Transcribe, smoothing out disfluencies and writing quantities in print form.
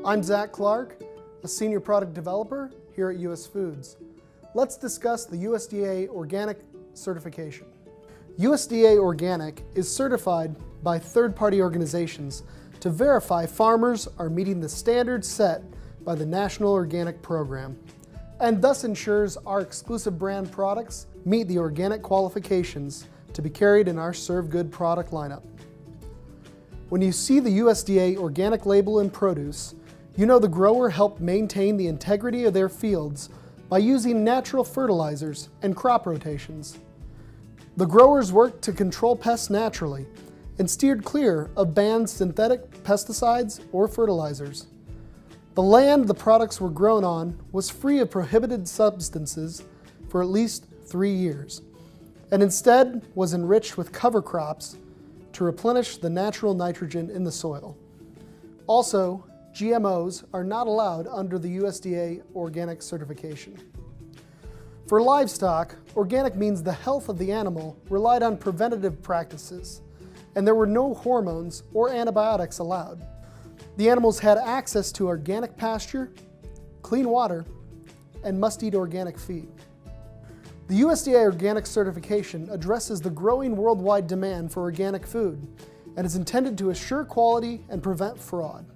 I'm Zach Clark, a Senior Product Developer here at US Foods. Let's discuss the USDA Organic certification. USDA Organic is certified by third-party organizations to verify farmers are meeting the standards set by the National Organic Program, and thus ensures our exclusive brand products meet the organic qualifications to be carried in our Serve Good product lineup. When you see the USDA Organic label in produce, you know the grower helped maintain the integrity of their fields by using natural fertilizers and crop rotations. The growers worked to control pests naturally and steered clear of banned synthetic pesticides or fertilizers. The land the products were grown on was free of prohibited substances for at least 3 years, and instead was enriched with cover crops to replenish the natural nitrogen in the soil. Also, GMOs are not allowed under the USDA Organic certification. For livestock, organic means the health of the animal relied on preventative practices, and there were no hormones or antibiotics allowed. The animals had access to organic pasture, clean water, and must-eat organic feed. The USDA Organic certification addresses the growing worldwide demand for organic food and is intended to assure quality and prevent fraud.